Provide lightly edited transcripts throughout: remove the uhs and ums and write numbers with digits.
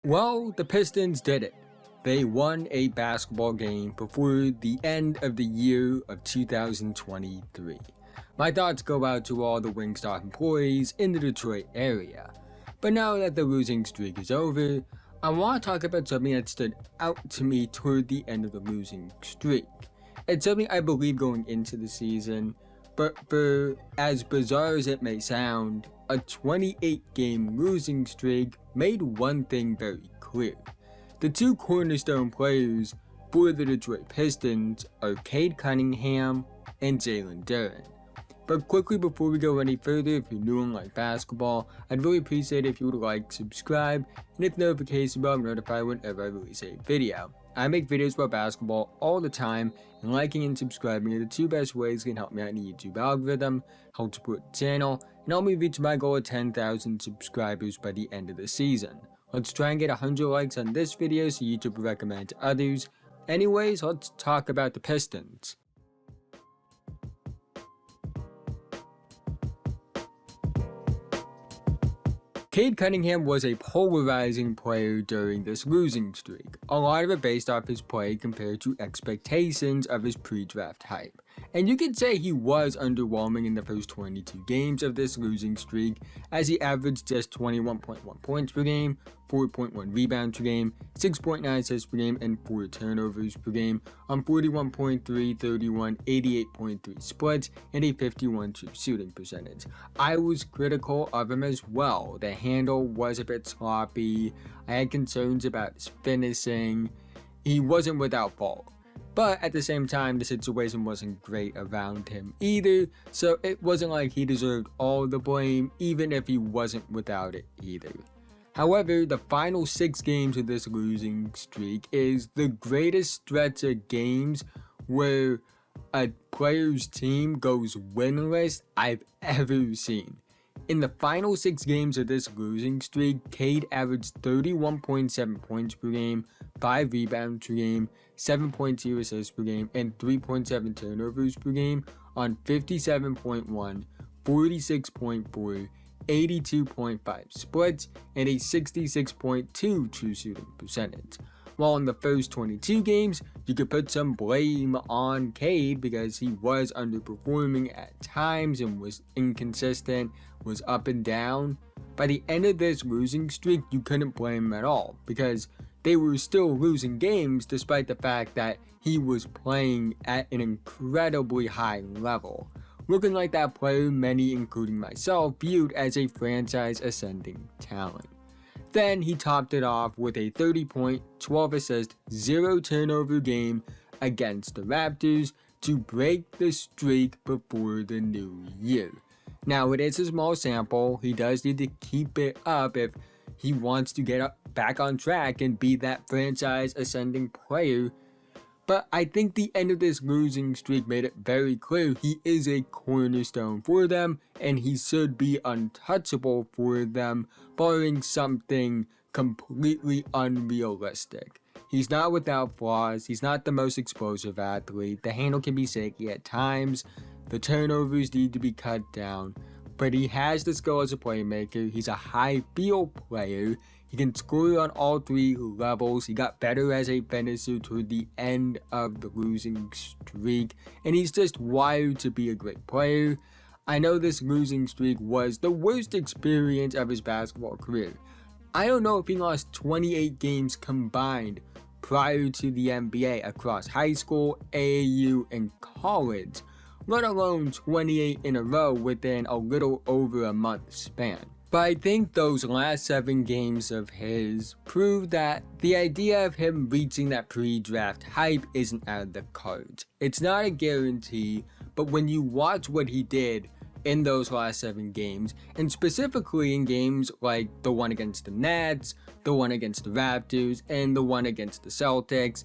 Well, the Pistons did it. They won a basketball game before the end of the year of 2023. My thoughts go out to all the Wingstop employees in the Detroit area. But now that the losing streak is over, I want to talk about something that stood out to me toward the end of the losing streak. It's something I believe going into the season, but for as bizarre as it may sound, a 28-game losing streak made one thing very clear. The two cornerstone players for the Detroit Pistons are Kade Cunningham and Jaylen Duren. But quickly before we go any further, if you're new and like basketball, I'd really appreciate it if you would like, subscribe, and hit the notification bell to notify whenever I release a video. I make videos about basketball all the time, and liking and subscribing are the two best ways that can help me out in the YouTube algorithm, help support the channel, and help me reach my goal of 10,000 subscribers by the end of the season. Let's try and get 100 likes on this video so YouTube will recommend it to others. Anyways, let's talk about the Pistons. Kade Cunningham was a polarizing player during this losing streak, a lot of it based off his play compared to expectations of his pre-draft hype. And you could say he was underwhelming in the first 22 games of this losing streak, as he averaged just 21.1 points per game, 4.1 rebounds per game, 6.9 assists per game, and 4 turnovers per game on 41.3, 31, 88.3 splits, and a 51 true shooting percentage. I was critical of him as well. The handle was a bit sloppy, I had concerns about his finishing, he wasn't without fault. But at the same time, the situation wasn't great around him either, so it wasn't like he deserved all the blame, even if he wasn't without it either. However, the final 6 games of this losing streak is the greatest stretch of games where a player's team goes winless I've ever seen. In the final 6 games of this losing streak, Cade averaged 31.7 points per game, 5 rebounds per game, 7.2 assists per game, and 3.7 turnovers per game on 57.1, 46.4, 82.5 splits, and a 66.2 true shooting percentage. While in the first 22 games, you could put some blame on Cade because he was underperforming at times and was inconsistent, was up and down. By the end of this losing streak, you couldn't blame him at all because they were still losing games despite the fact that he was playing at an incredibly high level, looking like that player many, including myself, viewed as a franchise ascending talent. Then he topped it off with a 30-point, 12-assist, 0-turnover game against the Raptors to break the streak before the new year. Now, it is a small sample. He does need to keep it up if he wants to get back on track and be that franchise ascending player. But I think the end of this losing streak made it very clear he is a cornerstone for them and he should be untouchable for them, barring something completely unrealistic. He's not without flaws, he's not the most explosive athlete, the handle can be shaky at times, the turnovers need to be cut down, but he has the skill as a playmaker, he's a high field player, he can score on all 3 levels, he got better as a finisher toward the end of the losing streak, and he's just wired to be a great player. I know this losing streak was the worst experience of his basketball career. I don't know if he lost 28 games combined prior to the NBA across high school, AAU, and college, let alone 28 in a row within a little over a month span. But I think those last 7 games of his proved that the idea of him reaching that pre-draft hype isn't out of the cards. It's not a guarantee, but when you watch what he did in those last 7 games, and specifically in games like the one against the Nets, the one against the Raptors, and the one against the Celtics,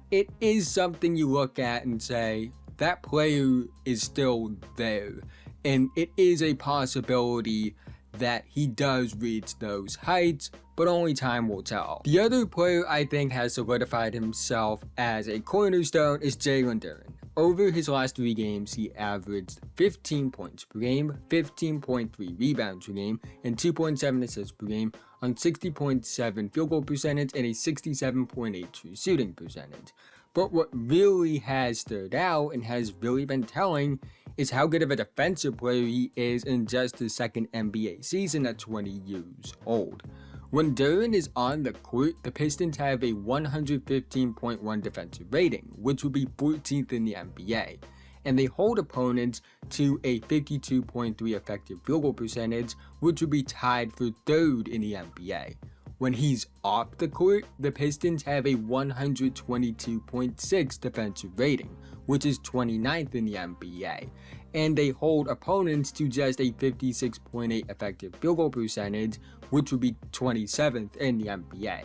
it is something you look at and say, that player is still there, and it is a possibility that he does reach those heights, but only time will tell. The other player I think has solidified himself as a cornerstone is Jaylen Duren. over his last 3 games, he averaged 15 points per game, 15.3 rebounds per game, and 2.7 assists per game on 60.7 field goal percentage and a 67.8 true shooting percentage. But what really has stood out and has really been telling is how good of a defensive player he is in just his second NBA season at 20 years old. When Duren is on the court, the Pistons have a 115.1 defensive rating, which would be 14th in the NBA, and they hold opponents to a 52.3 effective field goal percentage, which would be tied for 3rd in the NBA. When he's off the court, the Pistons have a 122.6 defensive rating, which is 29th in the NBA, and they hold opponents to just a 56.8 effective field goal percentage, which would be 27th in the NBA.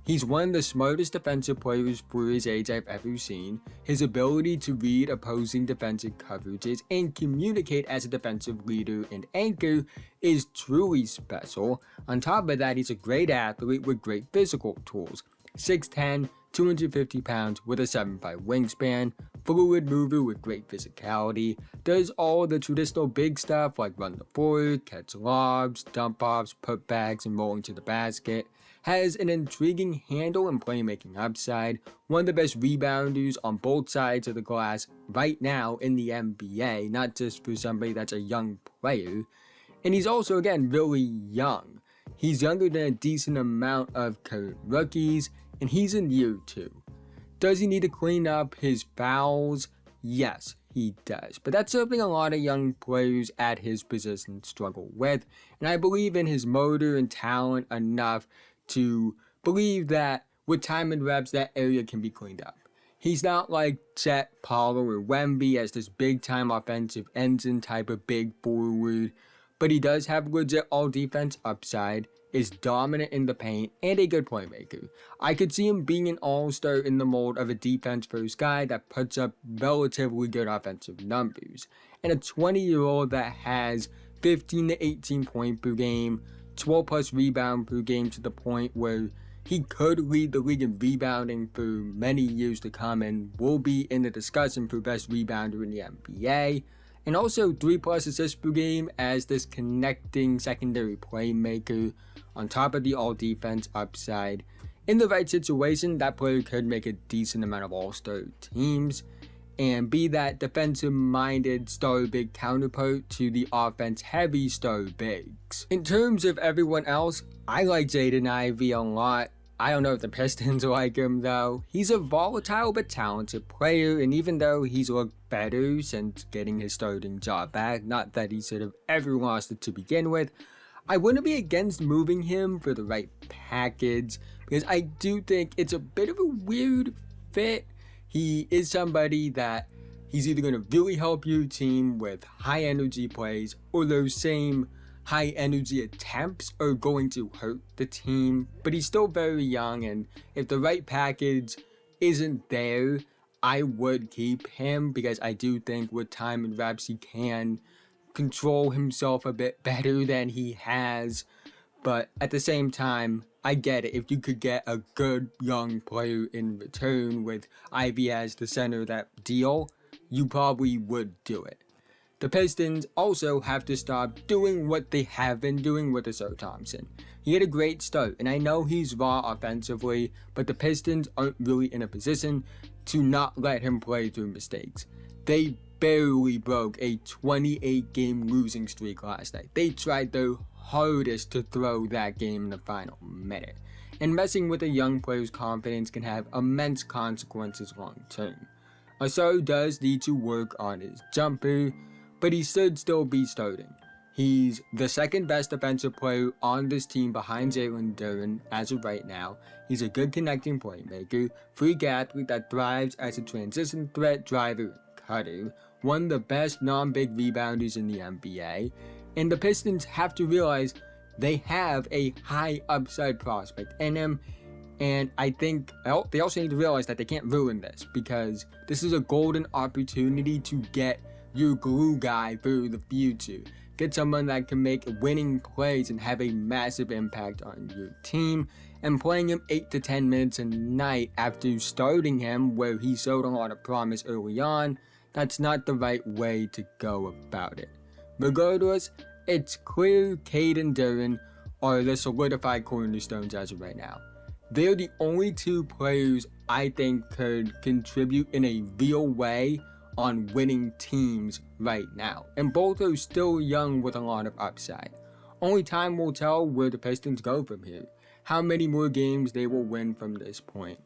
He's one of the smartest defensive players for his age I've ever seen. His ability to read opposing defensive coverages and communicate as a defensive leader and anchor is truly special. On top of that, he's a great athlete with great physical tools. 6'10", 250 pounds with a 7'5" wingspan, fluid mover with great physicality, does all the traditional big stuff like run the floor, catch lobs, dump offs, putbacks, and rolling to the basket, has an intriguing handle and playmaking upside, one of the best rebounders on both sides of the glass right now in the NBA, not just for somebody that's a young player, and he's also, again, really young. He's younger than a decent amount of current rookies, and he's in year 2. Does he need to clean up his fouls? Yes, he does. But that's something a lot of young players at his position struggle with, and I believe in his motor and talent enough to believe that with time and reps, that area can be cleaned up. He's not like Chet, Paulo, or Wemby as this big-time offensive engine type of big forward, but he does have legit all-defense upside, is dominant in the paint, and a good playmaker. I could see him being an all-star in the mold of a defense-first guy that puts up relatively good offensive numbers, and a 20-year-old that has 15 to 18 points per game, 12 plus rebound per game to the point where he could lead the league in rebounding for many years to come and will be in the discussion for best rebounder in the NBA. And also 3 plus assists per game as this connecting secondary playmaker on top of the all defense upside. In the right situation, that player could make a decent amount of all-star teams and be that defensive-minded star big counterpart to the offense-heavy star bigs. In terms of everyone else, I like Jaden Ivy a lot. I don't know if the Pistons like him though. He's a volatile but talented player, and even though he's looked better since getting his starting job back, not that he should have ever lost it to begin with, I wouldn't be against moving him for the right package, because I do think it's a bit of a weird fit. He is somebody that he's either going to really help your team with high energy plays, or those same high energy attempts are going to hurt the team, but he's still very young, and if the right package isn't there, I would keep him, because I do think with time and reps he can control himself a bit better than he has. But at the same time, I get it. If you could get a good young player in return with Ivy as the center of that deal, you probably would do it. The Pistons also have to stop doing what they have been doing with Ausar Thompson. He had a great start, and I know he's raw offensively, but the Pistons aren't really in a position to not let him play through mistakes. They barely broke a 28-game losing streak last night. They tried their hardest to throw that game in the final minute, and messing with a young player's confidence can have immense consequences long term. Ausar does need to work on his jumper, but he should still be starting. He's the second best defensive player on this team behind Jaylen Duren as of right now. He's a good connecting playmaker, freak athlete that thrives as a transition threat driver and cutter, one of the best non-big rebounders in the NBA, and the Pistons have to realize they have a high upside prospect in him, and I think they also need to realize that they can't ruin this, because this is a golden opportunity to get your glue guy for the future. Get someone that can make winning plays and have a massive impact on your team, and playing him 8 to 10 minutes a night after starting him where he showed a lot of promise early on, That's not the right way to go about it. Regardless, it's clear Cade and Duren are the solidified cornerstones as of right now. They're the only two players I think could contribute in a real way on winning teams right now. And both are still young with a lot of upside. Only time will tell where the Pistons go from here, how many more games they will win from this point.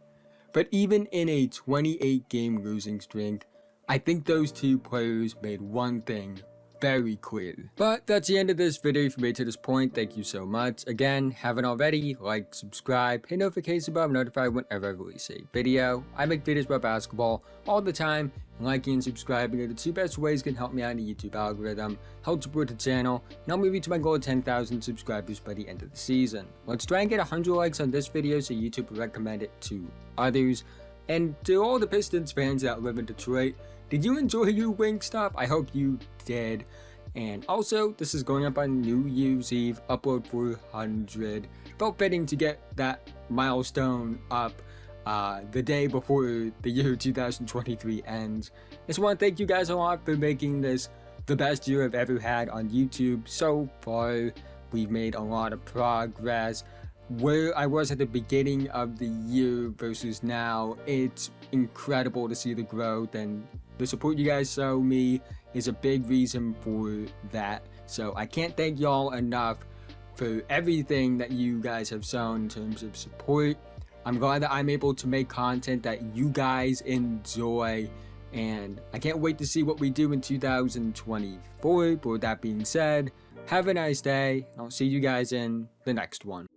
But even in a 28-game losing streak, I think those two players made one thing very clear. But that's the end of this video. If you made it to this point, thank you so much. Again, haven't already, like, subscribe, hit notifications above, notified whenever I release a video. I make videos about basketball all the time. Liking and subscribing are the two best ways can help me out in the YouTube algorithm, help support the channel, and help me reach my goal of 10,000 subscribers by the end of the season. Let's try and get 100 likes on this video so YouTube will recommend it to others. And to all the Pistons fans that live in Detroit, did you enjoy your Wingstop? I hope you did. And also, this is going up on New Year's Eve, upload 400. Felt fitting to get that milestone up the day before the year 2023 ends. Just want to thank you guys a lot for making this the best year I've ever had on YouTube so far. We've made a lot of progress. Where I was at the beginning of the year versus now, it's incredible to see the growth, and the support you guys show me is a big reason for that. So I can't thank y'all enough for everything that you guys have shown in terms of support. I'm glad that I'm able to make content that you guys enjoy, and I can't wait to see what we do in 2024. But with that being said, have a nice day. I'll see you guys in the next one.